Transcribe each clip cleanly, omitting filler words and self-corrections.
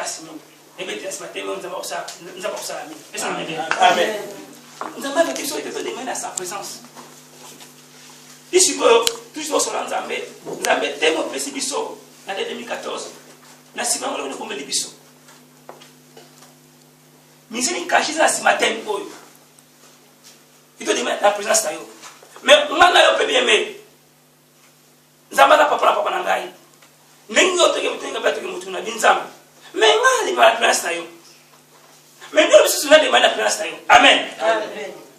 Simon. Et bien, ce matin, nous avons ça. Nous avons ça. Amen. Nous avons quelque chose de demander à sa présence. Ici, toujours sur l'Anzambé, nous avons tellement précis biso en 2014. Nous avons dit que nous avons biso. Mais nous avons caché ça ce matin. Il faut demander la présence de Dieu. Mais nous avons bien aimé. Nous avons pas papa nangai. Nous avons dit que nous avons dit que nous avons mais nous avons la présence de Dieu. Mais nous avons demandé la présence de Dieu. Amen.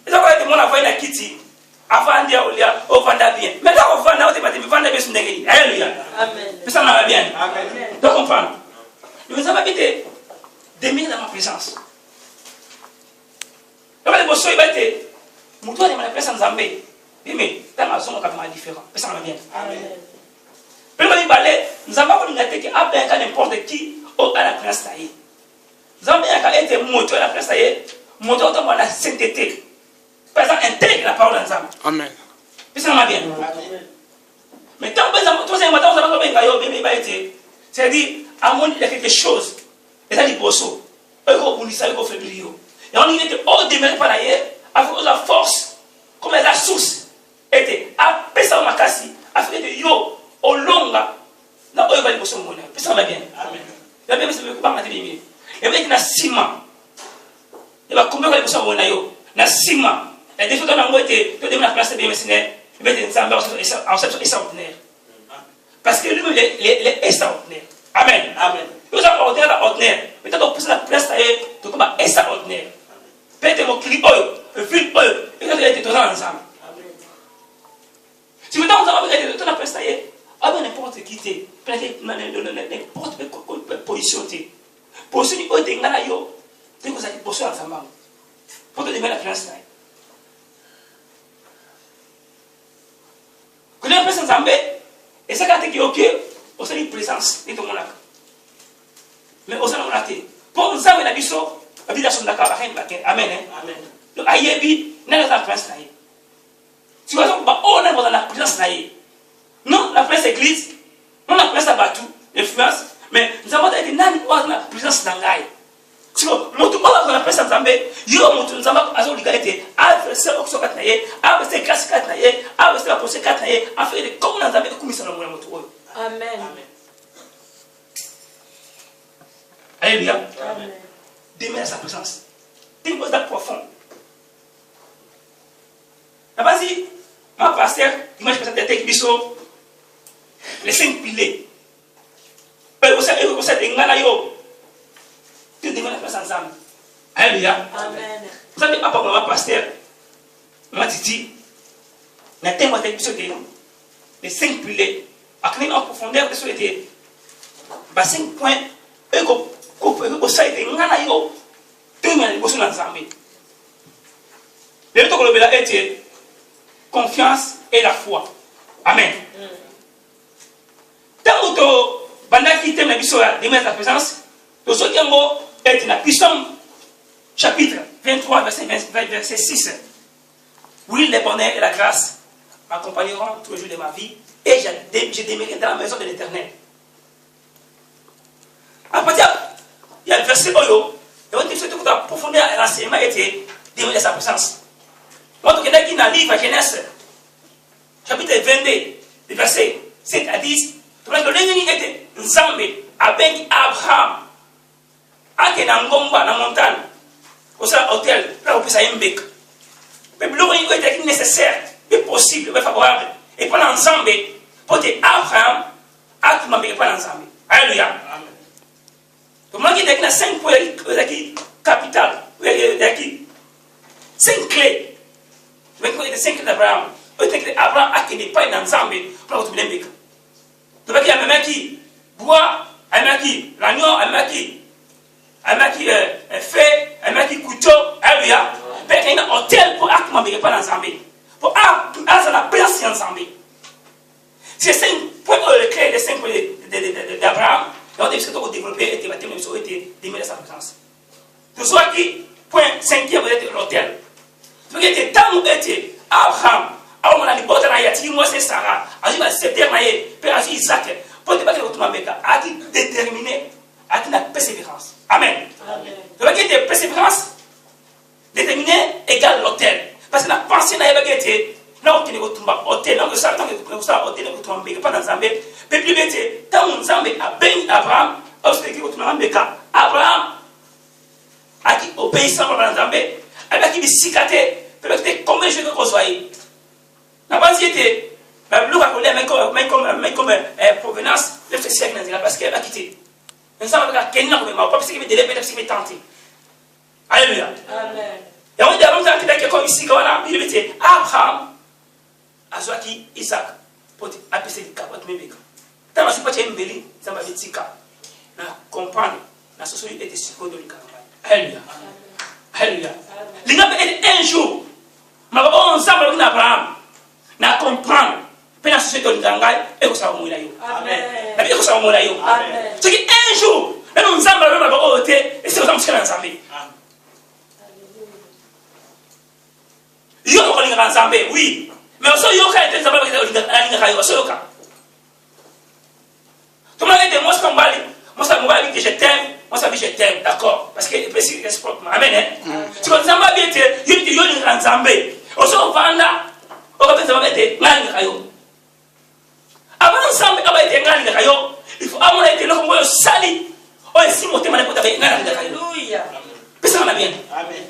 Et donc, nous avons envoyé la Kitty. Avant de dire, on va bien. Mais là, on va bien sur les gens. Alléluia. Amen. Ça va bien. Amen. Donc, comprendre. Nous avons été démis dans ma présence. Donc, les bossos, ils vont être. Nous devons demander la présence de Zambé. Mais, dans ma zone, on va faire différent. Ça va bien. Amen. Nous avons dit que après, n'importe qui a la présence de Dieu. Nous avons été moto à la présence de Dieu. Moto dans la sainteté. Par exemple, intègre la parole d'Anzam. Amen. Ça va bien. Mais tant que c'est-à-dire, à mon il y a quelque chose. Et ça dit bosso. Et on dit ça, et on fait du rio. Et on dit que au demeure par ailleurs, avec la force, comme la source, était à Pessa Makasi, avec des yo, au long là, dans le bosso monnaie. Ça va bien. Amen. Il y a bien, c'est pas ma télé. Et bien, il y a ciment. Il va combien de bosso monnaie yo? Na ciment. Et des fois, on a été de la place de BMSN, mais extraordinaire. Parce que lui, il est extraordinaire. Amen. Amen. Nous avons ordinaire. Mais quand on pousse la place, c'est comme extraordinaire. Peut-être mon clip, le film, et nous avons été tous ensemble. Si maintenant nous avons été tous la place, n'importe qui, n'importe quelle position, position où tu es là, tu es position ensemble. Pour te donner la place. Quand on présence en paix, et ça quand tu es ok, on sait une présence de ton monarque. Mais on sait la monarque. Pour nous avoir la biso, la vie de d'accord, amen. Amen. Donc aïebi, n'a pas la présence naïe. Tu vois donc, on est dans la présence naïe. Non, la présence église, non la présence abattu, l'influence, mais nous avons été dans la présence d'Angaï. Tu vois, nous avons la présence d'Angaï, nous avons été adversaire au sokat naïe, adversaire classe kat naïe, adversaire la posée kat naïe, en fait, comme nous avons commis ça dans le monde. Amen. Alléluia. Amen. Demeure sa présence. C'est une chose profonde. Vas-y, ma pasteur, moi je présente des textes biso, les 5 piliers. Vous savez, tu demeures la présence ensemble. Alléluia. Amen. Vous savez, papa, ma pasteur, ma titi, na thème de biso les 5 piliers. À créer en profondeur de ce été. 5 points, et que ça a été ngana yo, tu m'as dit que vous ensemble. Le temps que le été, confiance et la foi. Amen. Tant que bandaki thème de biso de mettre la présence, le second mot est dans Psaume chapitre 23 verset 6. Oui, le bonheur et la grâce m'accompagneront tous les jours de ma vie et je demeurerai dans la maison de l'Éternel. Après, il y a le verset Oyo, et on dit que la profondeur et l'enseignement étaient demeurer sa présence. Donc, il y a qui dans le livre Genèse, chapitre 22, verset 7 à 10, le l'ennemi était Nzambe avec Abraham, avec Nangomba, dans la montagne, au hôtel, là où il y a un bec. Mais l'ennemi était nécessaire, mais possible, mais favorable. Et pendant Nzambe, pour que Abraham, a tout le monde pas Nzambe. Alléluia. Amen. Donc, moi, il y a 5 points capital, 5 clés. Mais il y a 5 clés d'Abraham. Abraham a qu'il n'est pas dans Nzambe pour vous bien. Donc, il y a même qui bois, il y a qui l'agneau, il y a qui fait, il y a qui couteau. Alléluia. Mais il y a un hôtel pour accueillir les pas dans Nzambe. Pour accueillir la présence dans Nzambe. C'est 5 points clés, les 5 points d'Abraham. Et on dit que ce qu'on développe était bâtiment, ils ont été démêlés sa présence. Tout soit qui, point 5e, vous êtes l'hôtel. Donc, il était tant où était Abraham, alors on a dit, bon, moi c'est Sarah, a dit, c'est dernier, père Isaac, pour te battre votre mameka, a dit déterminé, avec la persévérance. Amen. Donc, il y a persévérance déterminée égale l'autel. Parce que la pensée n'a pas été. Là, on a hôtel, on a hôtel, on a pas dans Zambé. Mais plus vite, quand on Zambé a béni Abraham, Abraham a qui obéissant dans Zambé, avec qui cicaté, peut-être combien de choses qu'on soit. La base était, le rappelé, mais comme provenance, le fait siècle parce qu'elle a quitté. Nous sommes avec Kenya, pas parce qu'il veut délai, mais parce qu'il veut tenter. Alléluia. Amen. Et on dit à l'homme qui est comme ici, il dit Abraham, Azwaki, Isaac, pour appeler des capotes, même. Tant que je ne suis pas mbeli, ça va être tika. Na comprendre, la société était sur de l'Icarabay. Alléluia. Alléluia. L'Icarabay est un jour, mais on s'en va avec Abraham, na comprendre, puis la société de l'Icarabay, et que ça va mourir. Amen. La vie que ça va mourir. Amen. C'est qu'un jour, nous s'en va avec Abraham, et c'est comme ça que nous sommes. Il y a encore une Zambé, oui. Mais aussi, il y a encore une Zambé aussi. Tout le monde dit, moi, je t'aime, moi, je t'aime, d'accord. Parce que c'est réciproque. Amen. Tu vois, Zambé, il y a une grande Zambé. Aussi, on va là, on va faire Zambé, avant Zambé, on va être il faut avoir été là, on va salir. On est si monté, on va être alléluia. Puis ça va bien. Amen.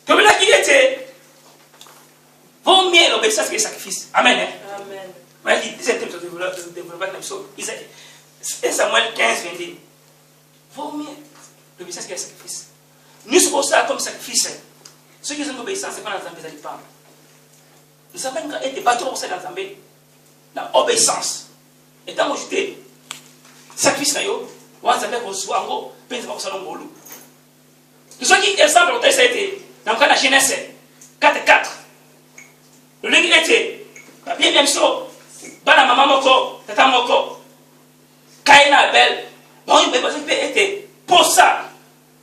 Comme là qui était, vaut mieux l'obéissance que le sacrifice. Amen. Amen. Mais il disait que le développement de l'homme, c'est Samuel 15, 22. Vaut mieux l'obéissance que le sacrifice. Nous sommes ça comme sacrifice. Ceux qui ont l'obéissance, c'est pas dans Zambé, ça ne pas. Nous avons été battus pour ça dans Zambé. Dans l'obéissance. Et dans le jeté, sacrifice, on va s'appeler qu'on soit en gros, puis on va s'en aller. Nous sommes qui exemple, ça a été. Dans la Genèse 4:4, le livre était, bien sûr, Bana Maman Moko, Tata Moko, Kaina Abel, bon, il peut être pour ça.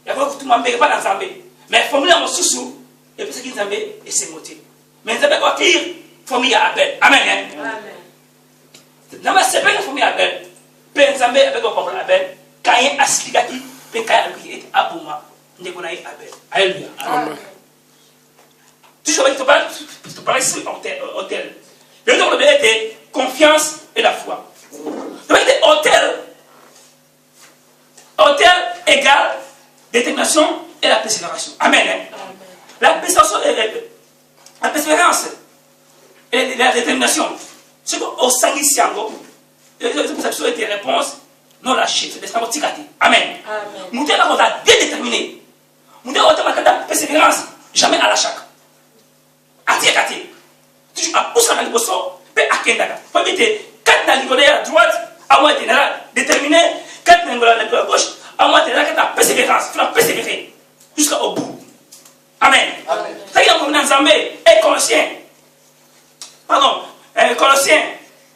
Il y a beaucoup de monde qui ne pas dans Zambé. Mais formule en sous-sous, et puis ce qui est Zambé, et c'est moté. Mais Zambé va accueillir formule à Abel. Amen. Amen. Dans ma semaine, formule à Abel, puis Zambé avec un problème Abel, Kain Asligati, puis Kain Abel, Abouma, Negonaï Abel. Alléluia. Amen. Toujours, il te parle ici hôtel. Le nom de l'hôtel était confiance et la foi. Donc, il était hôtel égale détermination et la persévérance. Amen. Amen. La persévérance et la détermination. C'est qu'au sanguisiango, ça a été réponse non lâchée. C'est des ticati. Amen. Nous devons être déterminés. Nous devons être la persévérance, jamais à la chaque. Ati. Toujours à pousser dans le bosso, puis à Kendaga. Faut mettre 4 dans l'ingolé à droite, à moi t'es là, déterminé, 4 dans l'ingolé à gauche, à moi t'es là, la persévérance, il faut persévérer jusqu'au bout. Amen. Ça y est, comme dans Zambé, et Colossiens,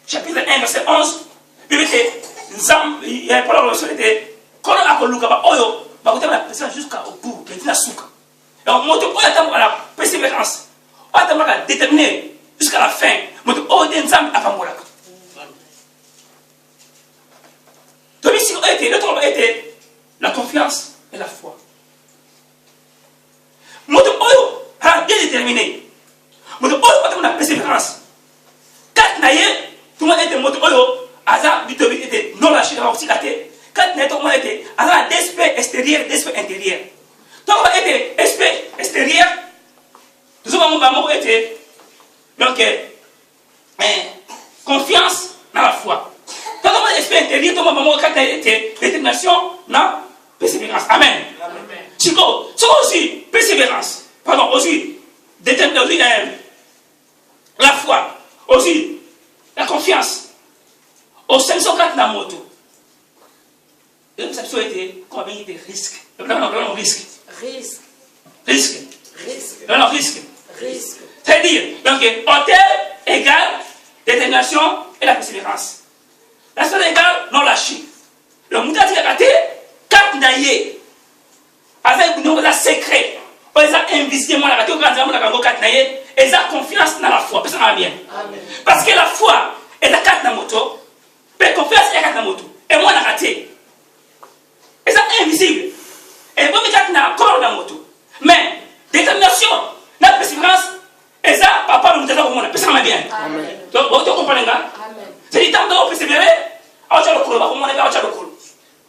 chapitre 1, verset 11, il y a un problème sur l'été, quand on a connu Oyo, va vous la persévérance jusqu'au bout, il y a souka. Et on monte pour la persévérance. On va déterminer jusqu'à la fin. Donc, ici, l'autre a été la confiance et la foi. Nous a bien déterminé. Nous avons la persévérance. Quatre naïe, tout le monde était moto oyo, hasard, était non lâché dans la cité. Quatre naïe, tout le monde était hasard d'aspect extérieur, d'aspect intérieur. Tout le monde était aspect extérieur. Nous avons été donc confiance dans la foi. Tout le monde espère intérieur, tout le monde a été détermination dans persévérance. Amen. Chico, c'est aussi persévérance. Pardon, aussi détermination, la foi, aussi la confiance. Au 504 dans la moto. Et ça a été combien de risques. Non, risque. Risque. C'est-à-dire, donc, hôtel égale détermination et la persévérance. La seule égale non lâcher. Le mouton a gâté 4 naïe. Avec nous, la secret. On les a invisiblement la gâté au grand diamant, la gango 4 naïe. Et la confiance dans la foi. Parce que la foi est la 4 dans la moto. Mais confiance est la 4 dans la moto. Et moi, on a raté. Et ça, invisible. Et bon, mais il y a un accord dans moto. Mais, détermination, la persévérance, et ça, papa, nous disons au monde, persévérance bien. Donc, vous comprenez, là? C'est-à-dire, tant qu'on persévérer, on va le couler, on va le couler.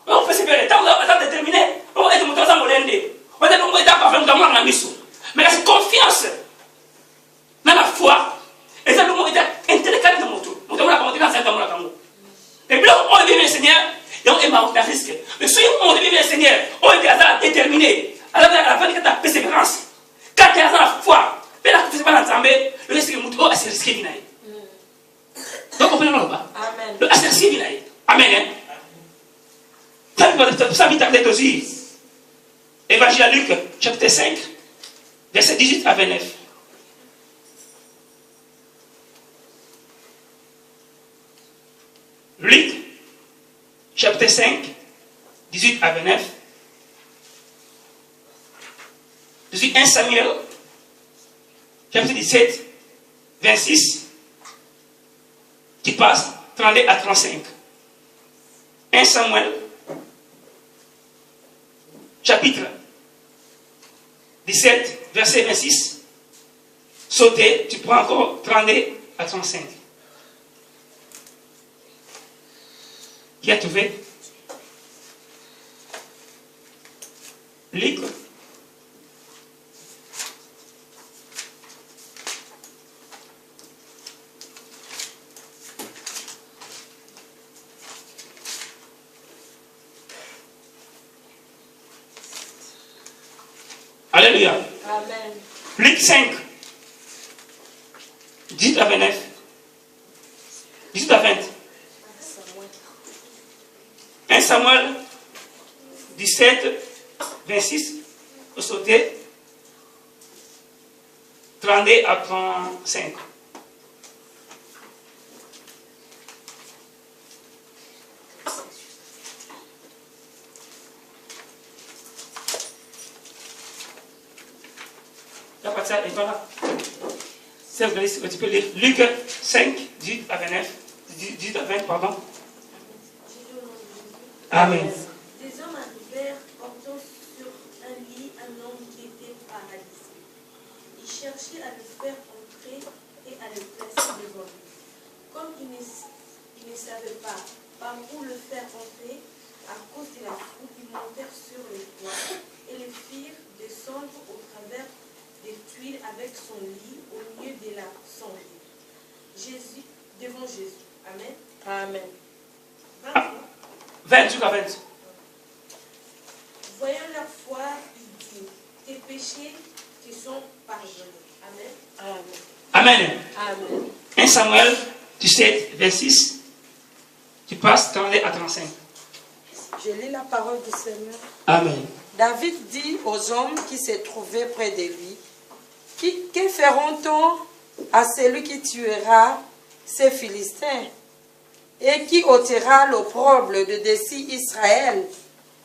On persévérer, tant qu'on déterminer, on va être monté ensemble, on va être pas faire un la mission. Mais la confiance dans la foi, et ça, le mot est intellectuel de moto. Nous devons la commenter dans certains mots. Et puis, on devient le Seigneur, et on est marre d'un risque. Mais si on devient le Seigneur, on est déterminé. À la fin de la persévérance, quand il y a la foi, mais la persévérance ensemble, le risque de moto, c'est risqué d'inaïe. Donc, comprenez le bas. Le risque d'inaïe. Amen. Ça vite avec aussi. Évangile à Luc, chapitre 5, verset 18 à 29. Luc, chapitre 5, 18 à 29. Je suis 1 Samuel, chapitre 17, 26, qui passe 32 à 35. 1 Samuel, chapitre 17, verset 26. Sauter, tu prends encore 32 à 35. Qui a trouvé? Luc. Alléluia. Amen. Luc 5, 18 à 29. 18 à 20. 1 Samuel 17, 26, au sauter, 32 à 35. La partie est pas là. Tu peux lire Luc 5, 18 à 29. 18 à 20, pardon. Amen. Des hommes arrivèrent portant sur un lit un homme qui était paralysé. Ils cherchaient à le faire entrer et à le placer devant lui. Comme ils ne savaient pas par où le faire entrer, à cause de la foule, ils montèrent sur les toits et le firent descendre au travers des tuiles avec son lit au milieu de la cendue. Jésus, devant Jésus. Amen. Amen. 20 à 20. Voyant leur foi, il dit, tes péchés te sont pardonnés. Amen. Amen. Amen. 1 Samuel 17, 26. Tu passes 32 à 35. Je lis la parole du Seigneur. Amen. David dit aux hommes qui se trouvaient près de lui, que feront-on à celui qui tuera ces Philistins et qui ôtera l'opprobre de dessus Israël?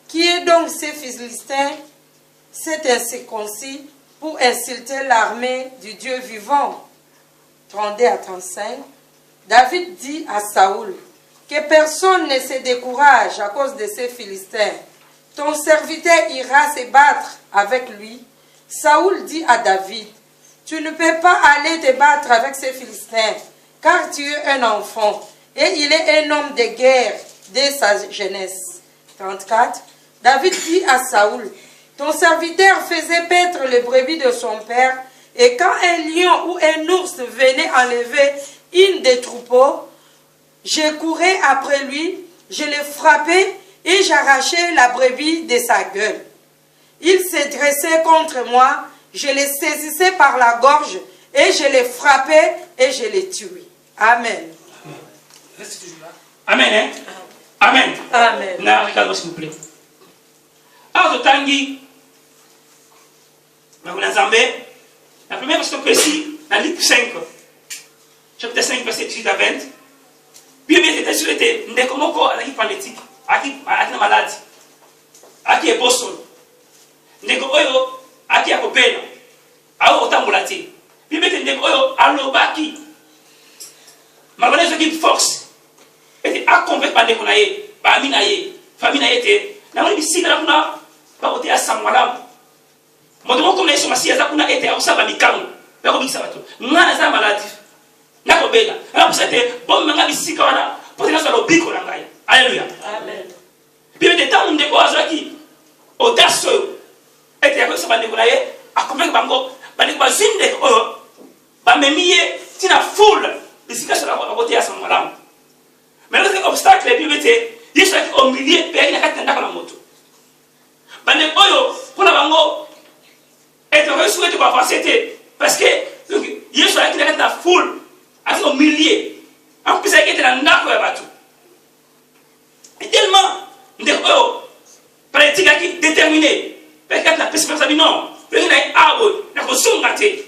Qui est donc ces Philistins, cet incirconcis, pour insulter l'armée du Dieu vivant? 32 à 35. David dit à Saoul, que personne ne se décourage à cause de ces Philistins. Ton serviteur ira se battre avec lui. Saoul dit à David, tu ne peux pas aller te battre avec ces Philistins, car tu es un enfant, et il est un homme de guerre dès sa jeunesse. 34. David dit à Saoul, ton serviteur faisait paître les brebis de son père, et quand un lion ou un ours venait enlever une des troupeaux, je courais après lui, je le frappais et j'arrachais la brebis de sa gueule. Il se dressait contre moi, je le saisissais par la gorge et je le frappais et je le tuais. Amen. Reste toujours là. Amen. Hein? Amen. Amen. Non, regarde-moi s'il vous plaît. Alors, Tangi, la première version précise, dans Luc 5, chapitre 5, verset 18 à 20. Puis, bien, c'était sur l'été, nous avons encore à qui paralytique, à qui est malade, à qui est boson. Nous avons à qui est copain, à qui est tambulati. Puis, bien, nous avons à l'obaki. Malgré ce qui force, et à convaincre par des connaissances, famille na ye na moni bisika kuna ba kote ya samwala moto comme les somasiya za kuna ete akosaba mikango ba ko bikisa bato ngana za maladi na ko bela na ko sete bon manga bisika wana potena za lobiko na ngai alléluia amen bibe de temps ndeko azaki audace ete akosaba ndeko na ye akomeka bango bandeko bazinde oyo bamemiye tina foule bisika sur la côté ya samwala mais le obstacle bibe te yesu aki au milieu pe na kati ndaka na moto bande oyo pona bango et on souhaite pas avancer parce que yesu aki na kati na foule aki au milieu en plus aki na ndako ya batu et tellement ndeko oyo pratique aki déterminé pe kati na pesi pesa bino le na abo na kosunga te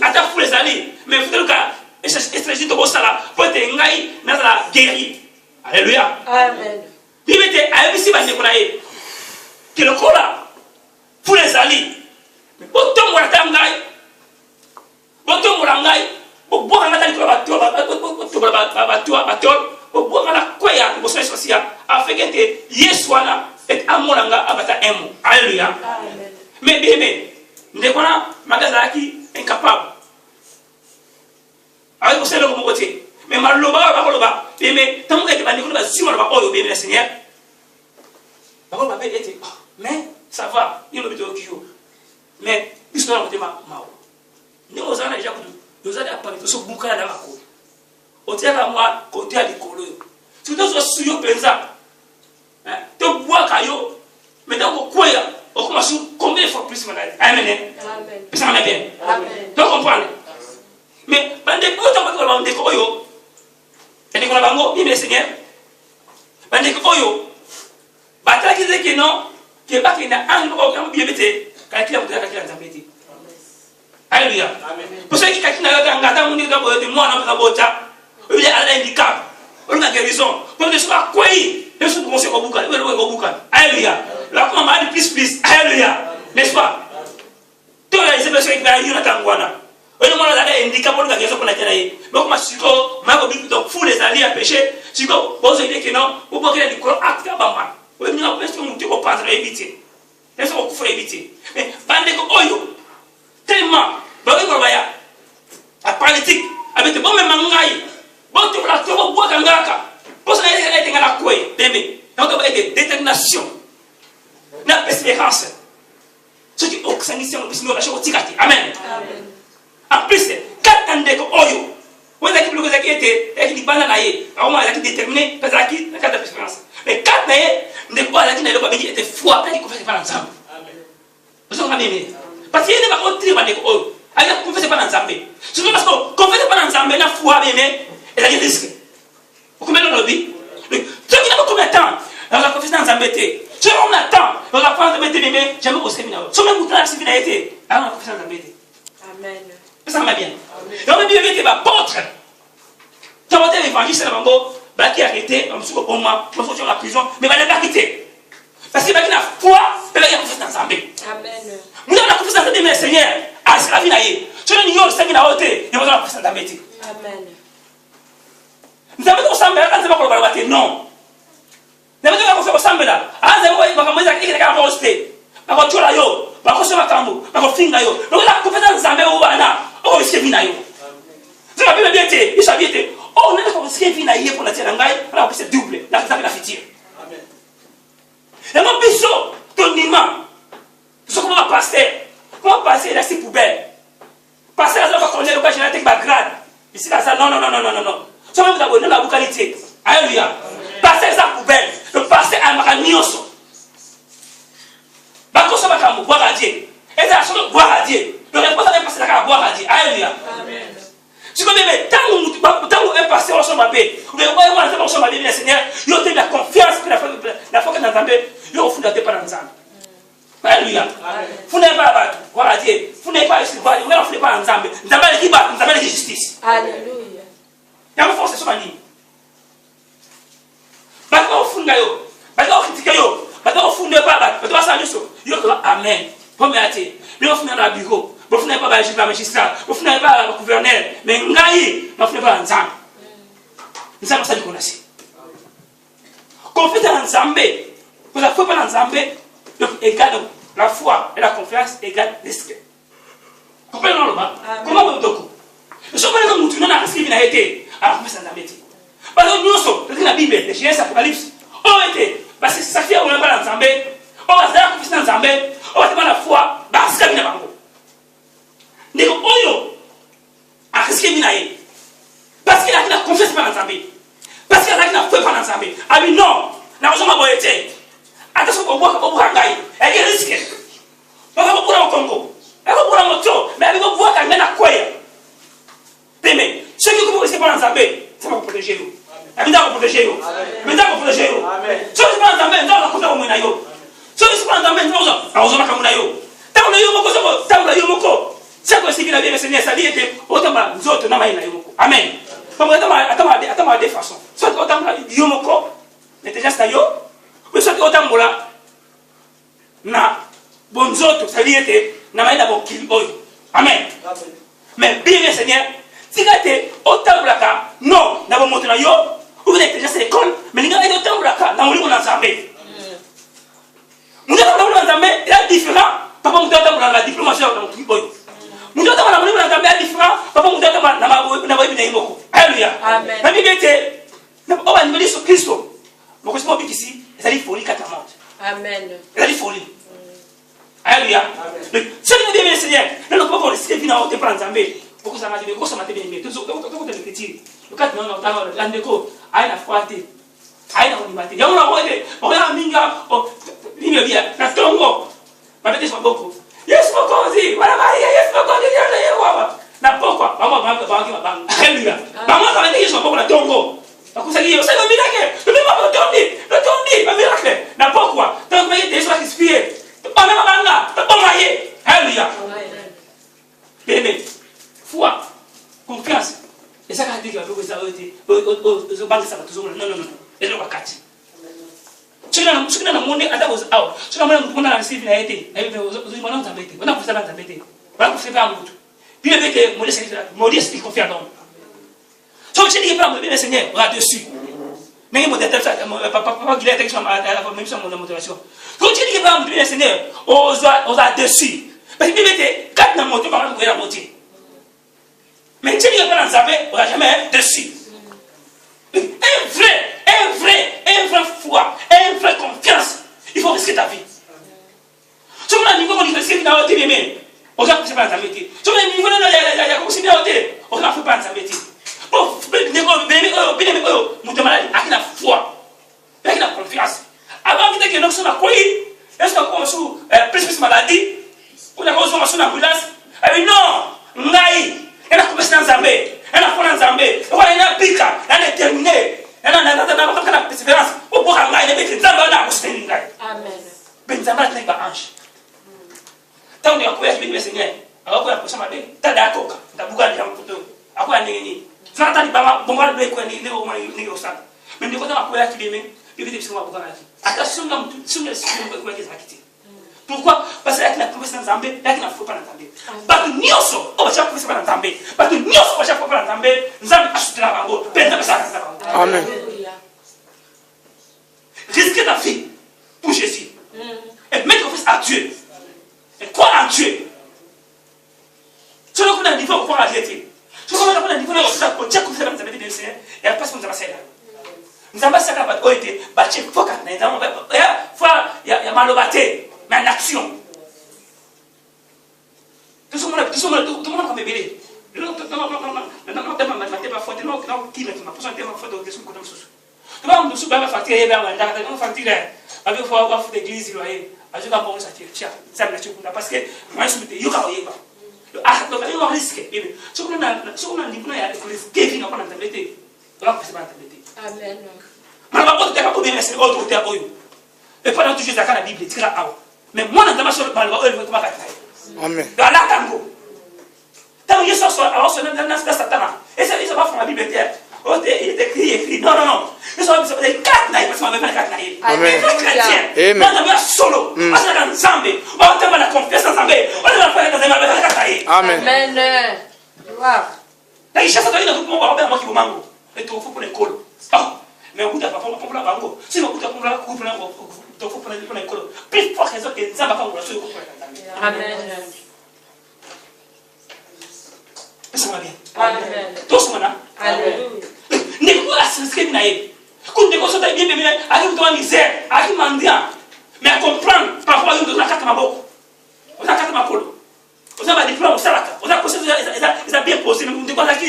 ata foule zali mais faut que stratégie to bosala pote ngai na la guéri. Alléluia. Amen. Bibete ayebisi bande kuna ye. Kilokola pour les alliés. Botom wala tangai. Botom wala ngai. Bo ngana tali ko batol. Bo ngana koya bo sesa sia afin que Yesu wana et amolanga abata emo. Alléluia. Amen. Mais bien ndekona magazaki incapable. Avec vous, c'est le côté. Mais Maloba, mais tant que tu vas dire que tu vas suivre le Seigneur, mais ça va, il est au Kyo. Mais, il y a un peu de Mao. Nous avons déjà nous avons appris tout ce boucan dans la cour. Au tient à moi, côté à l'école. Si tu as su le pensa, tu bois caillot, mais dans le coin, on commence combien de fois plus malade. Amen. Amen. Ça va bien. Amen. Donc, comprenez. Mais bande ko to ko bande ko yo ene ko na bango ni le Seigneur bande ko yo batala ki zeke non ke ba ki na an ko ko bien bete ka kila mutaka kila nzambeti alléluia amen pour ceux qui kakina yo ngata mundi ka bo de moi na ka bota o bien ala handicap o na guérison pour de soit quoi et ce commencer ko buka ko buka alléluia la comment ma plus alléluia n'est-ce pas to la c'est parce que ba yo na tangwana. On a un handicap pour la guérison pour la terre. Donc, ma suko, ma copine, donc, fou les alliés à pécher. Suko, vous avez dit que non, vous pouvez dire que acte à Bama. Vous avez dit que vous pouvez pas éviter. Est-ce que vous pouvez éviter? Mais, bande de oyo, tellement, vous avez dit la politique, avec le bon même mangaï, bon, tu vas trouver bois kangaka. Pour ça, il y a la couille, bébé. Donc, il y a des déterminations, la persévérance. Ce qui est au Saint-Mission, le Bismillah, la chose au Amen. Amen. En plus, quand on dit que oyo, vous avez dit que vous avez été, et qui bana naïe, alors moi, il a déterminé, parce qu'il y a de l'expérience. Mais quand naïe, on dit quoi, il a dit que vous avez été foi, il a dit que vous faites pas ensemble. Vous avez parce qu'il n'y a pas de tribu, il a dit que vous ne faites pas ensemble. C'est parce que vous ne faites pas ensemble, il y a foi, mais il y a des risques. Vous comprenez le vie? Ceux qui n'ont pas combien de temps, on va confesser ensemble. Ceux qui ont le temps, on va prendre le bébé, j'aime au séminaire. Ceux qui ont le séminaire, on va confesser ensemble. Amen. Ça va bien. Donc, le Bible dit que l'apôtre, tu vas dire l'évangile, c'est le bango, qui a arrêté, on se au moins, on se la prison, mais il va pas quitter. Parce qu'il va y avoir la foi, il va y avoir la confiance ensemble. Amen. Nous avons la confiance ensemble, mais Seigneur, à ce que la vie n'a eu. Si nous avons la confiance ensemble, nous avons la confiance ensemble. Amen. Nous avons ensemble, nous avons la confiance non. Nous avons la confiance ensemble là. Nous avons la confiance ensemble, nous avons la confiance ensemble. Bakosema kambo bakofinga yo donc la compétence nzambe obana o risquevina yo c'est la Bible bien ça bien on est comme risquevina yo pour la terre ngai on c'est double la future amen et mon biso tonima ce qu'on va passer là c'est poubelle passer là on va connaître le cas génétique grade ici là ça non ça même d'abord la qualité alléluia passer ça poubelle le passer à makanioso Bakoso bakamu boire à Dieu. Et ça solo boire à Dieu. Le réponse est passer à boire à Dieu. Alléluia. Amen. Si comme mais tant où est passé au son papé, vous voyez moi c'est au son papé le Seigneur, il a la confiance que la foi que nous entendons, il a fondé par ensemble. Alléluia. Vous n'avez pas battu, boire à Dieu. Vous n'avez pas ici boire, vous n'avez pas ensemble. Nous avons qui bat, nous avons la justice. Alléluia. Il y a une force sur ma ligne. Bako funga yo, bako critique yo. Maintenant, vous ne pas battre. Maintenant, ça juste. Amen. Vous mettez. Mais vous n'avez pas le bureau. Vous n'avez pas le magistrat. Vous n'avez pas le gouverneur. Mais vous n'avez pas ensemble. Nous avons ça du connaissez. confiance dans Zambé. Vous avez foi dans Zambé, donc égale la foi et la confiance égale risque. Comprenez le bas? Comment vous dites? Je suis pas comme nous n'avons pas été à la confiance dans Zambé. Parce que nous sommes dans la Bible, les Genèse, Apocalypse, on était, parce que ça fait on n'a pas dans Zambé, on va faire la confiance dans Zambé, on va faire la foi, parce que nous n'avons pas. Nous sommes à risquer minaye. Parce qu'il a la confiance dans Zambé. Parce qu'il a la foi dans Zambé. Ah oui, non. Nous avons pas été. Attention, on voit qu'on va gagner. Elle est risquée. On va pas au Congo. Elle va pas au moto. Mais elle va voir qu'elle mène à quoi. Mais ceux qui ne risquent pas dans Zambé, ça va vous protéger. Elle va vous protéger. Elle va vous protéger. Ceux qui ne sont pas dans Zambé, ils vont vous protéger. Ceux qui ne sont pas dans Zambé, ils vont vous protéger. Tant que vous avez c'est que si vous avez enseigné ça dit que autant nous autres n'a pas eu amen. Comme attends de façon. Soit autant yomoko mais déjà ça yo. Mais soit autant mola na bon autres ça dit que n'a pas eu d'abord qu'il boy. Amen. Mais bien Seigneur, si tu autant blaka non d'abord monter na yo, vous êtes déjà c'est l'école, mais il y a autant blaka na on a Zambé. Nous avons dans Zambé, il est différent. Papa nous avons la diplomatie dans qu'il boy. Nous avons un différent. Papa, nous avons alléluia. Amen. La Bible était. On va nous dire sur Christ. Mon question ici, c'est la folie qu'à ta monte. Amen. C'est la folie. Alléluia. Ce qui est bien, Seigneur, nous ne pouvons pas risquer de venir en Zambé. Pourquoi ça m'a dit, pourquoi ça m'a dit, mais tout le petit. Le 4 non, l'andéco, aïe la froidité. Aïe la bonité. Il y a un minga, la tongo. Ma bête est sur beaucoup. Yes, Mokozi, voilà, yes, Mokozi, na pourquoi? Alléluia. Maman, quand elle dit, je suis pas la tongo. Donc, vous allez, c'est le miracle. Le tondi, le miracle. Na pourquoi? Donc, vous voyez, des choses qui se fient. On a un manga, on va y aller. Alléluia. Bébé, foi, confiance. Et ça, quand elle dit que vous avez été, aux banques, ça va toujours. Non. Et le wakati. Ce qui est dans le monde, c'est que ce qui est dans le monde, c'est que on a poussé dans Zambé. On a poussé vers l'autre. Puis le bébé, modeste, il confie à l'homme. Donc, je dis que le Seigneur là-dessus. Mais il y a papa qui a été même sur mon motivation. Donc, je dis que le Seigneur là-dessus. Parce que le bébé, quand il a monté, on va la monter. Mais je dis que dans Zambé, on va jamais dessus. Un vrai foi, une vraie confiance. Il faut risquer ta vie. Si on a un niveau de risquer dans votre vie, on va pas dans métier. Si on a un niveau de continuer à côté, on va pas dans métier. Pour maladie, avec la foi, avec la confiance. Avant que nous soyons à quoi, est-ce qu'on a sous plus maladie, on a sous l'ambulance. Non, naï, elle a commencé dans Zambé, elle a fait dans Zambé, elle a piqué, elle a terminé. La persévérance. Au bout de la vie, amen. Ben Zambala n'est pas ange. Tant que tu as fait Seigneur, alors que tu as fait ta d'accord, tu as bouga de l'ampoteau. À quoi n'est-ce pas? Tu as dit, bon, on va le faire, ni au sang. Mais tu as fait tu il veut dire que tu vas bouga la vie. Attention, tu ne peux pas quitter. Pourquoi? Parce qu'il y a la confiance dans Zambé, il y a la foi dans Zambé. Parce que nous sommes, on va chaque fois dans Zambé. Parce que nous sommes, on va chaque fois dans Zambé, nous avons acheté la bango, peine de ça. Amen. Risquez ta vie pour Jésus. Et mettre confiance à Dieu. Et croire en Dieu. Si on a un niveau, on croit à Dieu. Si on a un niveau, on tient confiance dans Zambé, et après, on va faire ça. Nous avons fait ça, on a été battu, il faut il y a malobaté. Mais en action. Tout le monde a bébé. Non, mais moi, dans ma chambre, amen. Dans la tango. Tant que je sors alors ce n'est pas Satan. Et ça, ils sont pas dans la Bible. Il est écrit. Non. Ils sont les 4 naïfs, parce qu'on va faire 4 naïfs. Amen. Amen. Moi, je suis solo. Moi, je suis dans Zambé. Moi, je suis la confiance en Zambé. Moi, je suis dans Zambé. Amen. Amen. Wow. La richesse, c'est un peu moi qui vous mango. Et tout, il faut pour les cols. mais vous n'avez pas compris la bango. Si vous avez compris la coupe, vous avez compris l'école. Plus fort raison que nous avons pas compris la Amen. Laissez-moi bien. Amen. Tout ce monde-là. Alléluia. N'est-ce pas ce que vous avez? Quand vous avez bien bien, arrive dans la misère, arrive mendiant. Mais à comprendre, parfois, vous avez la carte maboko. Vous avez la carte maboko. Vous avez un diplôme, vous avez la carte. Vous avez bien posé, mais vous avez la carte.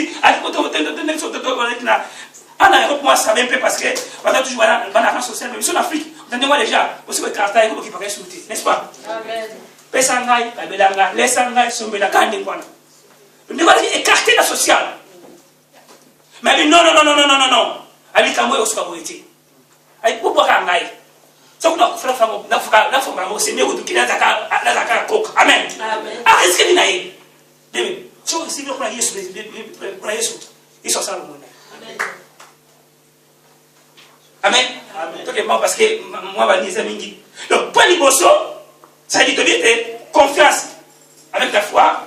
En Europe, moi, ça même peu parce que on a toujours un argent social, mais sur l'Afrique, vous entendez-moi déjà, aussi le caractère qui paraît sauter, n'est-ce pas? Amen. Pesangai, Babelanga, les Sangai sont de la canne. Nous devons écarter la sociale. Mais non. Ali Kamwe aussi va été. Ali pourquoi Kangai? Ça vous n'a pas fait la femme, c'est mieux que la Zaka Coq. Amen. Ah, est-ce que vous n'avez pas? Si vous avez pour Jésus, ils sont ça le monde. Amen. Donc, parce que moi, je vais dire. Donc, pour les bosso, ça dit que confiance avec la foi,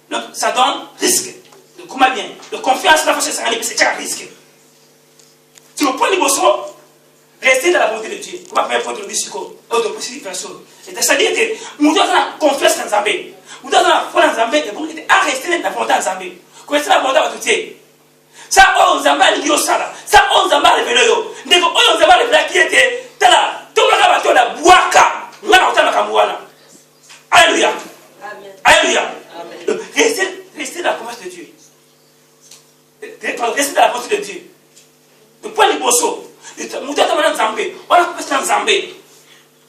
donc ça donne risque. Donc, comment bien? Donc, confiance, la foi, c'est un risque. Si vous prenez les bosso, restez dans la volonté de Dieu. Comment faire pour introduire ce qu'on c'est-à-dire que nous devons avoir confiance dans Zambé. Nous devons avoir foi dans Zambé et vous à rester dans la volonté dans Zambé. Connaissez la volonté à tout Dieu. Ça, on Zamba Lio Sala. Ça, on Zamba révélé. Dès qu'on Zamba révélé qui était là, tout le monde a la boaka. Nous allons entendre la camouana. Alléluia. Alléluia. Restez dans la confiance de Dieu. Restez dans la volonté de Dieu. Donc, pour les bossos, nous devons aller dans Zambé. On a fait dans Zambé.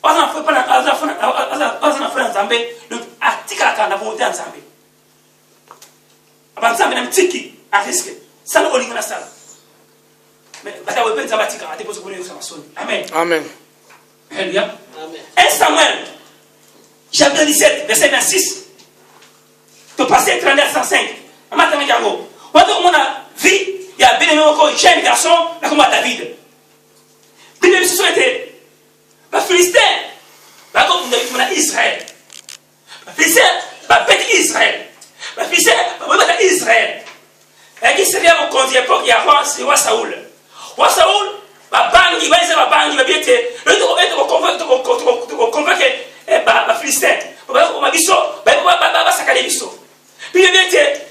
On a fait dans Zambé. Donc, à Tika, on a volonté dans Zambé. Avant Zambé, on a un tiki à risque. Ça ne olinga ça. Mais bata wepe nzabatika ate poso kone usama soni. Amen. Amen. Alléluia. Amen. 1 Samuel chapitre 17 verset 26. To passer 39:105. Amata ngango. Watu on a vu il y a bien un jeune garçon là comme David. Bible se souhaité ba Philistin ba comme on a Israël. Ba Philistin ba bête Israël. Ba Philistin ba Israël. Et qui serait au compte époque, il y a roi Saoul. Roi Saoul, ma banque, il va bien être. Le convaincre les Philistins. Ma biso, va saccager biso. Puis il vient être.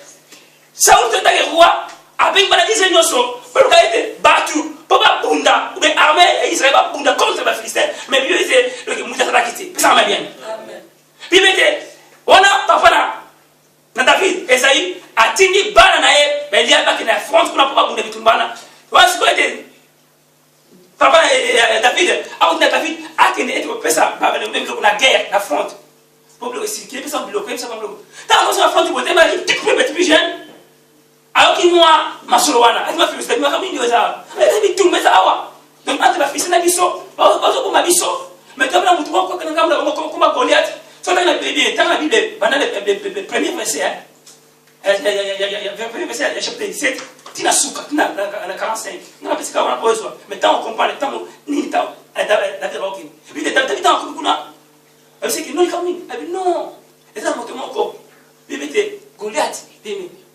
Saoul te dit roi, avec ma dizaine de so, pour le cas de battu, pour pas bunda, ou bien armé, Israël va bunda contre les Philistins. Mais puis il était le Moussa va quitter. Ça va bien. Puis il vient être. On a papa là. David, Esaïe, a tini bana nae, mais il y a pas qu'il affronte pour pas bouger tout bana. Voilà ce que dit. Papa David, a on David, a qu'il est pour ça, la guerre, l'affronte. Pour bloquer ce qui est ça bloquer, ça va bloquer. Tant qu'on affronte pour démarrer, tu peux mettre plus jeune. Alors qu'il moi, ma soloana, elle m'a fait le m'a mis ça. Elle dit tout mais ça wa. Donc entre la fille na biso, pour ma biso. Mais comme la mutu ko kana ngam comme Goliath. Dans la Bible, pendant le premier verset, chapitre 17, tu as souka, tu as 45, tu as pas ce qu'on a besoin. Mais tant on comprend, tant on n'y tant, David va aucune. Puis David a encore beaucoup. Elle sait qu'il n'y a pas de non. Et ça, mon encore. Bible était Goliath,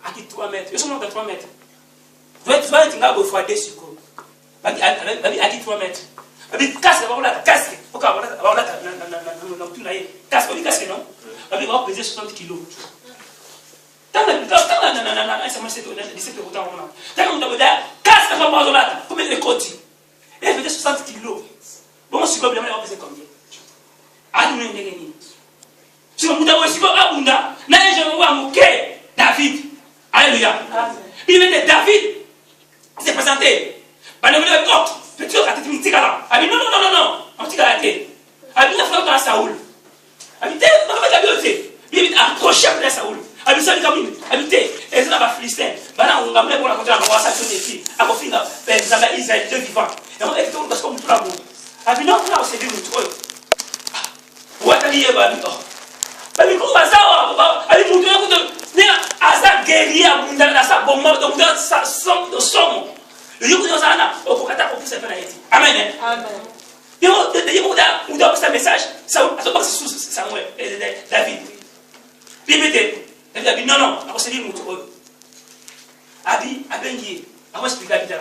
à qui 3 mètres. Je suis monté à 3 mètres. Tu vas être là, il faut aller sur le à qui 3 mètres. Casque, casque, casque, non? Il va peser 60 kilos. Tant que combien de côtés? Il faisait 60 kilos. Bon, si vous voulez, il va peser combien? Si vous voulez, David. Alléluia. Il venait David. Il s'est présenté. Petit à tête mythique là. Ah non. On tire la tête. Ah bien frère dans Saoul. Habité, on va t'habiter. Il a approché après Saoul. Habité comme habité. Et ça va Philistin. Bana on va me pour la contre on va ça des filles. À ko finga, ben ça va Israël de vivant. Et on est tout parce qu'on tout là. Ah bien non, là c'est du tout. Ouais, t'ali ba mi. Ba mi ko ba ça. Ali mutu na ko ni asa guerrier abunda na sa bomba donc ça somme. Le jour où nous allons au Kokata, on peut se faire Amen. Amen. Et on a un message. Ça va sous Samuel, David. David, non, on se dit Abi, Abengi, on va expliquer David.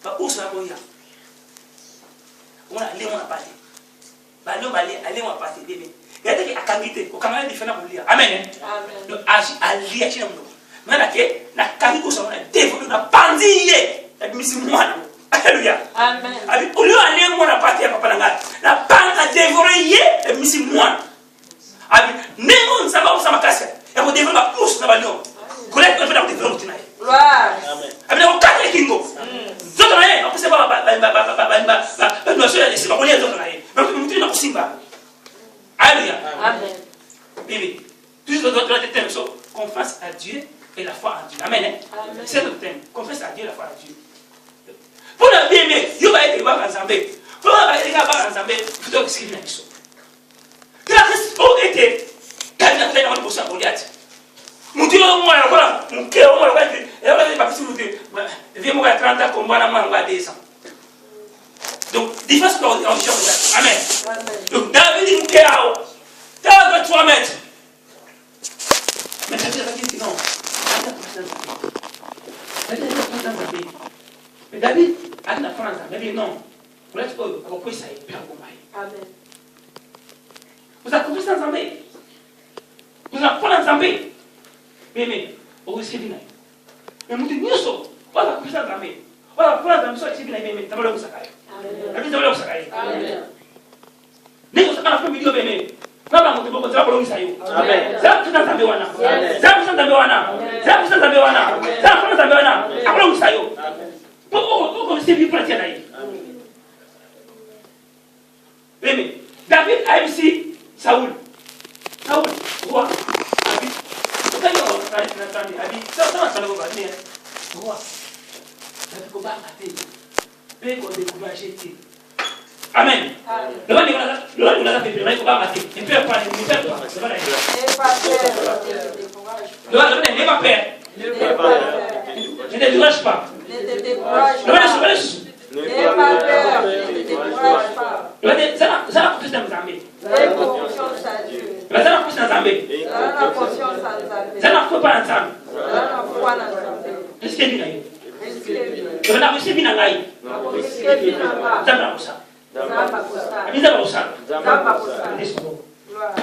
ba usa ko ya ona le mona pate ba le ale mona pate bébé yate ki akangite ko kamala difena ko lia amen Amen. no aji alia china ndo mana ke na kangi ko sama devil na panziye na misi mwana haleluya Amen. abi ulio ale mona pate ya papa na panga devil ye na misi mwana abi nengo nsaba usama kasa ya ko devil ba push na balio kolek ko fera ko devil tina Gloire. Amen. abi na ko kata kingo zoto na ye akose ba no so ya sima ko ye zoto na ye mutu na kusimba haleluya Amen. bébé tout le thème so confiance à Dieu et la foi en Dieu amen Amen. c'est le thème confiance à Dieu et la foi en Dieu pour la bien yo ba ete ba ensemble pour ba ete ba ensemble plutôt que ce qu'il y a ici la respo était quand il a fait pour ça Goliath mutu yo mo ya kola muke o mo ya kola ya ba ba bisu mutu vie mo ya 30 ans combat na mo ngwa 2 ans donc différence ko en chose amen Amen. donc David muke ao ta va 3 mètres mais ça veut dire non mais David a la France mais non vous êtes pas compris ça est bien combat Amen. vous avez compris ça ensemble vous avez pas ensemble mais au risque de naïf mais mutu nyoso wala compris ça ensemble wala pour ensemble ça c'est bien mais tabalo sakai Amen. tabalo sakai Amen. niko sakana kwa video bene baba mutu boko tabalo isayo Amen. za tunatambe wana Yes. za tunatambe wana za tunatambe wana za tunatambe wana tabalo isayo Pourquoi c'est bien pour la tienne? Mais David a ici Saoul. Saoul, roi. David. Pourquoi il a dit ça va le gouverner. Roi. David combat maté. Mais qu'on décourager. Amen. Le va on a fait le combat maté. Il peut pas il peut pas. Ça va aller. Et pas peur. Le n'est pas peur. Ne te décourage pas. Ne te décourage Le pas. va N'aie pas peur. Ne te décourage pas. ça va plus d'Amzambé. Aie confiance à Dieu. Ça va plus d'Amzambé. Donne la confiance à Nzambe. Ça n'a pas ensemble. Donne la foi à Nzambe. Est-ce que bien Risque tu vas réussir bien ngai. risque bien là-bas. Ça va ça. Zamba kosa. Abi ça va ça. Zamba kosa. Gloire.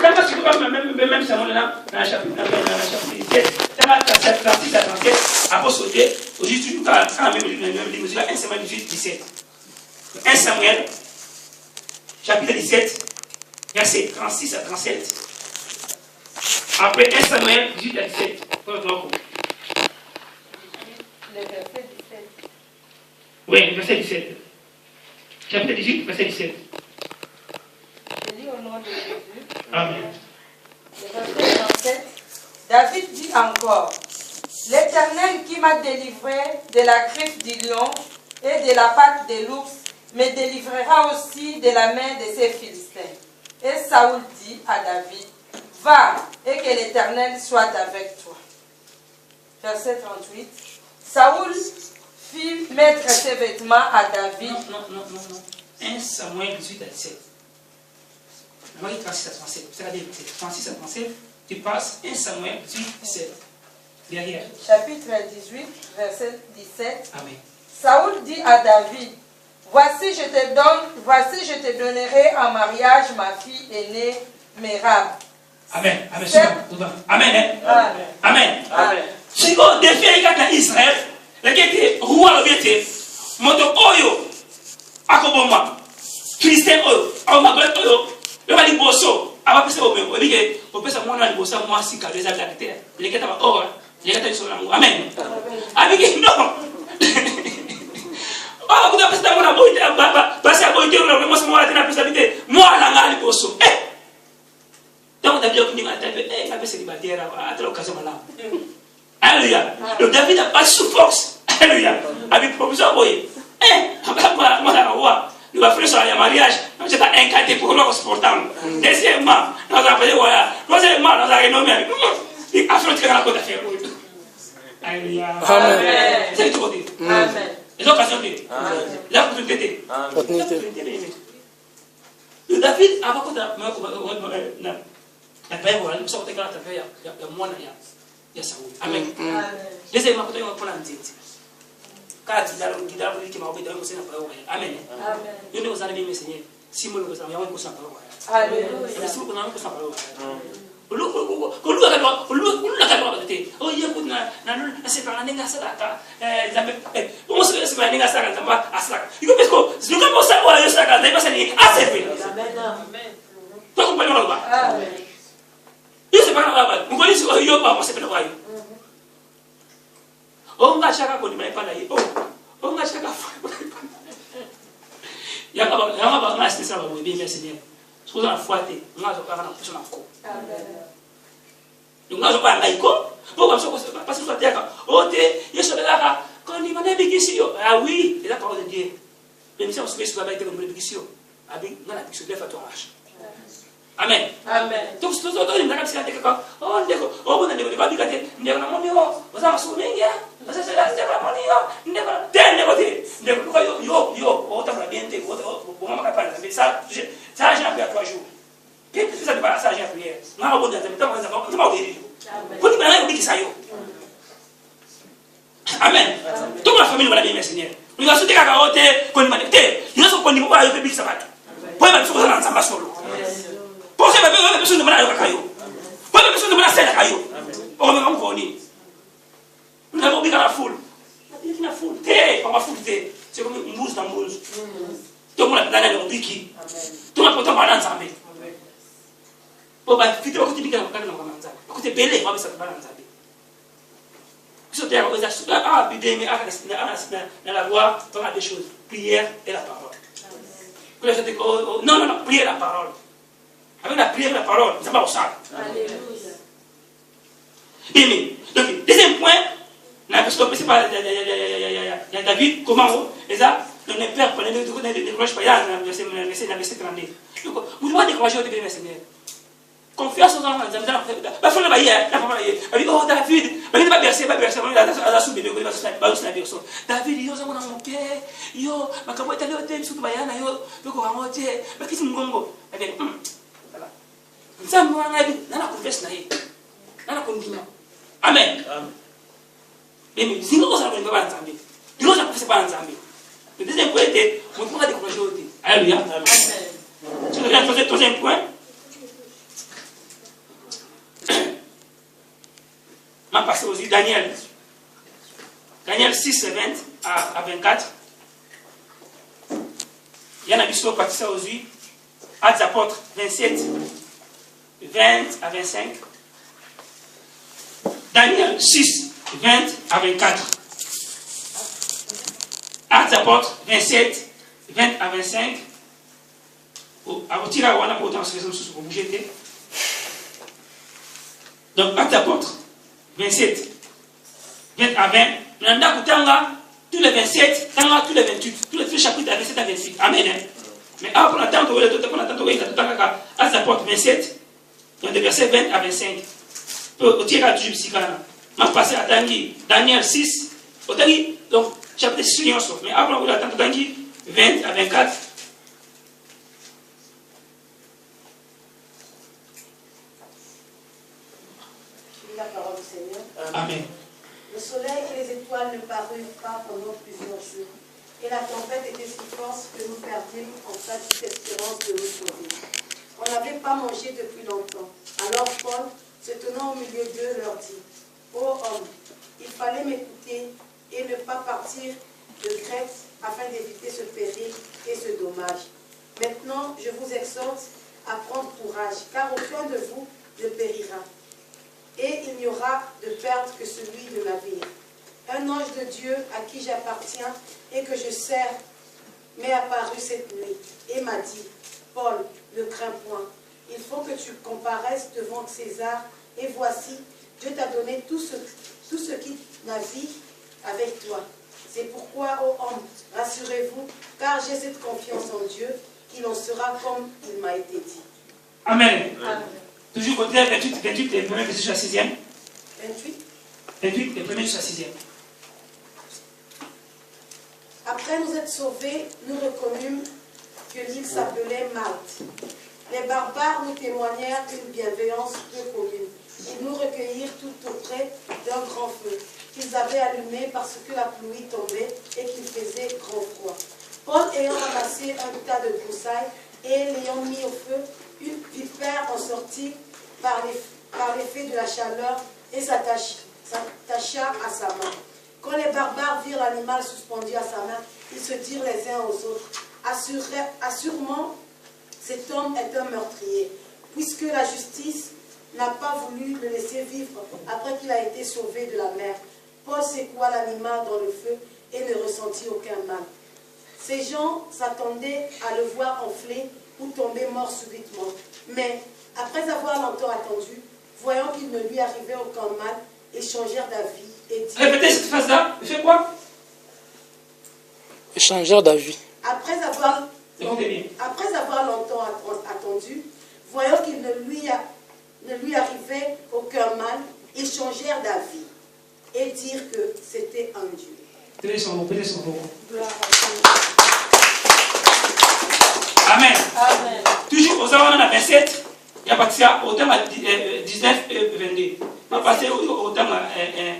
Parce que même ça là dans la chapitre 17, ça va 36 à 37 apôtre Dieu aujourd'hui tout quand même mesure 1 Samuel 18 17. 1 Samuel chapitre 17 verset 36 à 37. Après 1 Samuel 18 à 17. Le verset 17. Oui, verset 17. Chapitre 18, verset 17. Je lis au nom de Jésus. Amen. Le verset 37. David dit encore, l'Éternel qui m'a délivré de la griffe du lion et de la patte de l'ours me délivrera aussi de la main de ces Philistins. Et Saoul dit à David, va et que l'Éternel soit avec toi. Verset 38. Saoul fit mettre ses vêtements à David. Non. 1 Samuel 18 à 17. On va dire 36 à 37. C'est-à-dire 36 à 37, tu passes 1 Samuel 18 à 17. Derrière. Chapitre 18, verset 17. Amen. Saoul dit à David, voici je te donnerai en mariage ma fille aînée, Mérab. Amen. Amen. Amen. Amen. Amen. Si on défie avec Israël, le qui était roi le était, moto oyo, akoboma, Philistin oyo, akomagolet oyo, le va liboso, abapesa bomemo, ebike, opesa mwana liboso moi si kabeza la terre, le qui était ora, le qui était sur l'amour. Amen. Abike non. Ah, vous avez pesa mwana boite, basi aboite on moi moi tena pesa bite, moi la ngali liboso. Donc David a dit à David, il avait célibataire à l'occasion là. Alléluia. Le David n'a pas de souffrance. Alléluia. Avec provision, oui. Moi, la roi, nous avons fait sur le mariage. Je n'ai pas incarné pour le supportant. Deuxièmement, nous avons fait voilà. Troisièmement, nous avons renommé. Il a fait un peu d'affaires. Alléluia. Amen. C'est tout dit. Amen. Les occasions de la opportunité. Le David a pas la paix, voilà, nous sommes à la paix, il y a moins, il y a Saoul. Amen. Deuxièmement, quand on prend la tête. Quand il a voulu qu'il m'a envoyé dans le Seigneur. Amen. Nous nous allons bien, Seigneur. Si nous nous allons bien, alléluia. Si nous allons bien, nous avons fouetté, nous avons pas poussé en cours. Nous n'avons pas laïco, parce que nous avons oh, il y a là, quand il m'a dit ah oui, c'est la parole de Dieu. Même si on se fait sur la bague de l'obligation, nous avons dit que c'est ton âge. Amen. Donc, si nous avons dit que c'est la bague, oh, on a dit que c'est la bague, on a amen. Toute la famille va bien, Seigneur. Nous avons sauté à côté, qu'on m'a dit, nous avons connu moi avec le public sabat. Pour la personne dans sa solo. Pour cette personne de malade caillou. Pour la personne de malade c'est la caillou. On va connu. Nous avons bien la foule. La foule, on va foule, c'est comme une mousse dans mousse. Tout le monde a dans le biki. Tout le monde a dans sa main. Pour la fille de côté biki, on va dans la main. Côté belé, on va se faire dans sa main. Dans la voie, on a des choses. Prière et la parole. Non, prière et la parole. Avec la prière et la parole, ça va au sac. Bien, donc, deuxième point, parce que c'est pas David, comment le père prenait des cloches païennes, verset 32. Donc, vous devez décourager au début, Seigneur. Confiance aux enfants, oh David, il va bercer, à la soupe de David, il y a mon père, yo, ma cabote est allée au surtout Bayana, yo, le courant, mais qui c'est mon gongo? Voilà. Ça, moi, on a confesse, on a conduit. Amen. Mais si nous avons pas ensemble, nous avons pas ensemble. Le deuxième point était, on pourra décourager au début. Alléluia. Amen. Tu regardes le troisième point. On va passer aussi Daniel 6, 20 à 24. Il y en a qui sont partis aussi. Actes des Apôtres 27, 20 à 25. Daniel 6, 20 à 24. Actes des Apôtres 27, 20 à 25. Donc, Actes des Apôtres 27, 20 à 20. Maintenant, tous les 27, tous les 28, tous les chapitres à 27 à 28. Amen. Mais après, on attend Actes des Apôtres 27, donc des versets 20 à 25. Au tirage du psychana. Je vais passer à Daniel 6, donc chapitre 6, mais après, on va attendre 20 à 24. La parole du Seigneur. Amen. Le soleil et les étoiles ne parurent pas pendant plusieurs jours, et la tempête était si forte que nous perdîmes en fait toute espérance de nous sauver. On n'avait pas mangé depuis longtemps. Alors Paul, se tenant au milieu d'eux, leur dit: Ô homme, il fallait m'écouter et ne pas partir de Crète afin d'éviter ce péril et ce dommage. Maintenant, je vous exhorte à prendre courage, car aucun de vous ne périra. Et il n'y aura de perte que celui de navire. Un ange de Dieu à qui j'appartiens et que je sers m'est apparu cette nuit et m'a dit: Paul, ne crains point, il faut que tu comparaisses devant César, et voici, Dieu t'a donné tout ce qui navigue avec toi. C'est pourquoi, ô homme, rassurez-vous, car j'ai cette confiance en Dieu, qu'il en sera comme il m'a été dit. Amen. Amen. Toujours côté 28, les premiers versets jusqu'à 6e. 28, les premiers jusqu'à 6e. Après nous être sauvés, nous reconnûmes que l'île s'appelait Malte. Les barbares nous témoignèrent une bienveillance peu commune. Ils nous recueillirent tout auprès d'un grand feu, qu'ils qu'ils avaient allumé parce que la pluie tombait et qu'il faisait grand froid. Paul ayant ramassé un tas de broussailles et l'ayant mis au feu, une vipère en sortit par l'effet de la chaleur et s'attacha à sa main. Quand les barbares virent l'animal suspendu à sa main, ils se dirent les uns aux autres, assurément, cet homme est un meurtrier, puisque la justice n'a pas voulu le laisser vivre après qu'il a été sauvé de la mer. Paul secoua l'animal dans le feu et ne ressentit aucun mal. Ces gens s'attendaient à le voir enfler ou tomber mort subitement. Mais, après avoir longtemps attendu, voyant qu'il ne lui arrivait aucun mal, ils changèrent d'avis et dirent... Répétez cette phrase-là. Il fait quoi? Ils changèrent d'avis. Après avoir longtemps attendu, voyant qu'il ne lui arrivait aucun mal, ils changèrent d'avis et dirent que c'était un Dieu. Tenez son mot, tenez son mot. Gloire à Amen. Dieu. Amen. Toujours aux Avannes 27, il y a parti au thème 19 et 22. On va passer au thème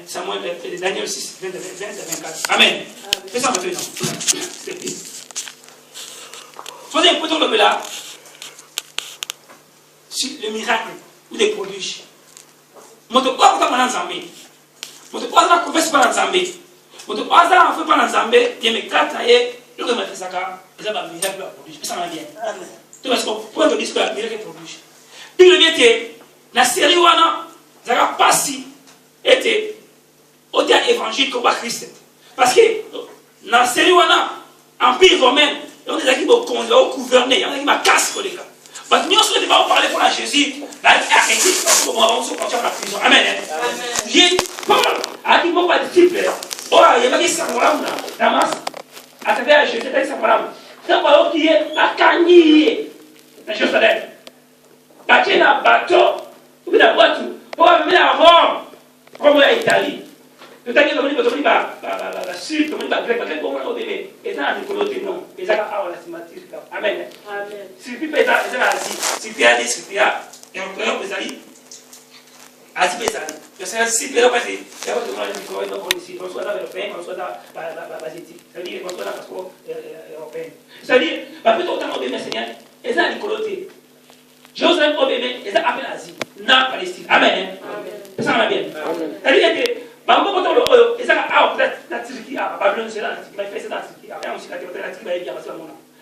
Samuel, Daniel 6, 20 et 24. Amen. Fais ça maintenant. C'est pire. Faisons un peu de là sur le miracle ou les prodiges. Mon Dieu, quoi que tu as dans Zambé? Mon Dieu, quoi que tu as confessé par Zambé? Mon Dieu, quoi que tu as fait par Zambé? Il y a mes quatre taillés, le que m'a fait ça, ils ont un miracle ou la prodige. Ça va bien. Tu vois ce qu'on peut dire que la miracle et prodige. Puis le bien que la série Wana, ça va passer, était au théâtre évangile comme Christ. Parce que dans la série Wana, Empire romain, il y a des gens qui vont gouverner, il y a des gens qui vont casser pour les cas. Parce que nous, on ne va pas parler pour la Jésus, là, arrêtez, on va se continuer à la prison. Amen. Amen. Paul a dit, mon disciple, oh, il y a des Samoram, Damas, à travers Jésus, il y a des Samoram. C'est un parole qui est à Kanye, dans Jérusalem. Parce qu'il y a un bateau, ou une voiture, pour venir à Rome, comme à l'Italie. Le temps que vous avez la suite, vous avez la grec, vous avez bébé, et ça a des colonnes, non. Et ça a la sympathie. Amen. Amen. Si vous avez l'Asie, si vous avez l'Asie, si vous avez l'Asie, Asie, je sais si vous avez l'Asie, il y a pas de monde ici, on soit dans l'Européen, on soit dans l'Asiatique. C'est-à-dire qu'on soit dans le passeport européen. C'est-à-dire, plutôt autant au bébé, Seigneur, et ça a des colonnes. Jérusalem au bébé, et ça appelle l'Asie, non Palestine. Amen. Amen. Ça va bien. C'est-à-dire que, et ça a la Turquie, à Babylone, c'est là, la Turquie, c'est la Turquie, après aussi la Turquie va y bien,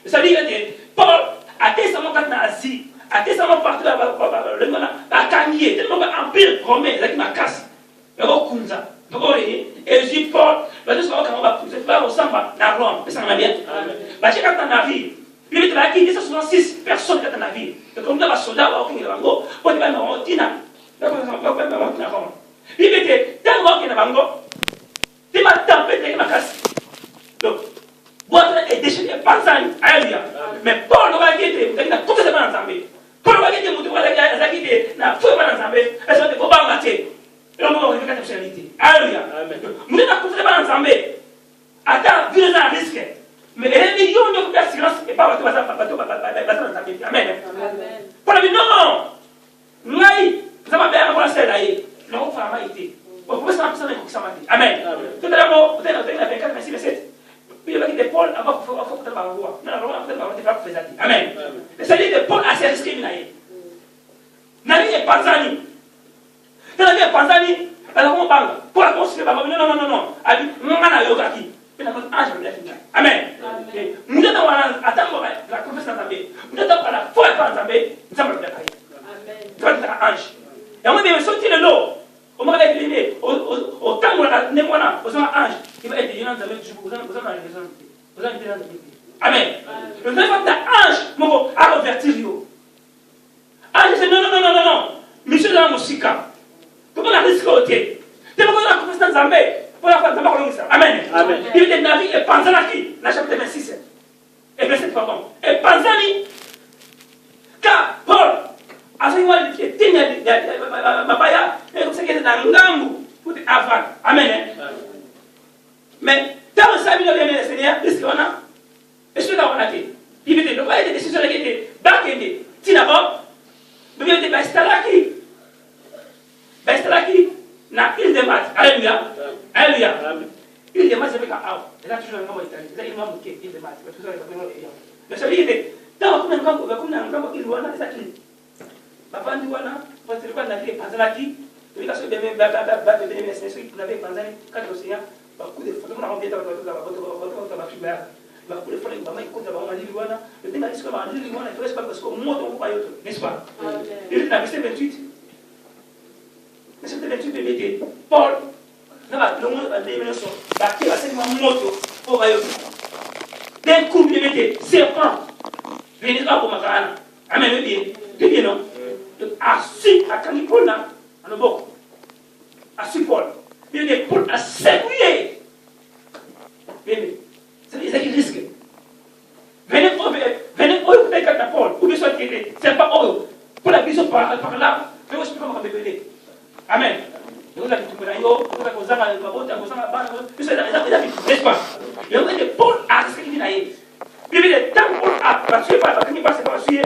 c'est ça veut dire que Paul a testament quand en Asie, a testament partout le monde, à Kanye, tellement empire romain, là qui m'a cassé, le Kunza, et je dis Paul, le Dieu quand on va pousser, va au samba, dans Rome, ça va bien. Parce que quand on arrive, il y a 266 personnes dans la ville. Et comme dans les soldats, il y a un go, on va dans le Tina. Il y a tant de gens qui ont il m'a tempête avec ma casse. Donc, votre est déchaîné par ça. Alléluia. Mais Paul va quitter, il a tout ce dans Zambé. Paul va quitter, il va quitter, il a tout dans Zambé. Il va quitter, il va quitter. Et on va quitter la spécialité. Alléluia. Nous avons tout dans Zambé. Attends, vu les risques. Mais les millions de d'assurance et pas votre Zambé. Amen. Paul a dit non. Naï, vous avez bien pour la selle là. Non, ça m'a été. Vous pouvez savoir que ça m'a été. Amen. Tout à l'heure, vous avez 24, 26, 27. Puis il va quitter Paul avant qu'il faut que vous voyez. Non, non, peut-être pas vous faire. Amen. C'est-à-dire que Paul a ses risques. Nani est Panzani. Nani est Panzani. Alors, on parle. Pour la construire, non. A dit, non, yoga qui. Mais la ange va venir. Amen. Nous devons attendre la conférence d'Azambé. Nous devons attendre la foi d'Azambé. Nous devons venir. Amen. Nous devons être ange. Et on va sortir de l'eau. On va être éliminé. Au temps où on a un ange, il va être éliminé dans le jour. Vous allez être dans le Amen. Le vrai ange a reverti Rio. Ange dit non. Monsieur dans la musique. Comment on a risqué au thé? C'est pourquoi on a commencé dans Zambé. Pour la fin de la Amen. Il y a des navires et Panzani, la chapitre 26. Et verset pardon. Et Panzani, car Paul, à ce moment-là, il était Mabaya, et comme ça, il était dans le Ngambu, pour avant. Amen. Mais, dans le salut de le Seigneur, qu'est-ce qu'on a? Est-ce qu'on a été? Il était, le roi était décision qui était Bakende, Tinabo, il était Bastalaki, na île de Malte. Alléluia. Alléluia. Il demande avec un arbre. Et là, toujours un grand italien. Il m'a moqué. Il demande. Tout ça, il va faire. Mais ça veut dire que dans le camp, comme dans le camp, il doit être acquis. Papa, nous voilà. Parce que quand on a fait penser là qui, il y a ce bébé, il n'avait pensé quand l'océan, beaucoup de fois, on a envie de faire votre fibère. Beaucoup de fois, il m'a écouté avant Mali Luana. Le débat est-ce que Mali Luana ne fait pas parce qu'au moins on croit autre, n'est-ce pas? Il est dans verset 28. Verset 28 bébé, Paul, le monde a déménagé, qui va seulement moto pour ailleurs. D'un coup, bébé, serpent, venez là pour ma carane. Amen, bien non? Assis à Paul, à nos bocaux. Assis Paul. Bien, Paul a servi. Bien, c'est ça qui risque. Venez au écouter quand Paul, ou bien soit qu'il c'est pas eux. Pour la vision par là, mais aussi pour me bébé. Amen. Vous avez tout le monde, vous avez posé la botte, vous avez posé la barre, vous avez n'est-ce pas? Et vous avez Paul a ce qu'il dit là. Bien, tant Paul a passé par la clinique, c'est pas suivi.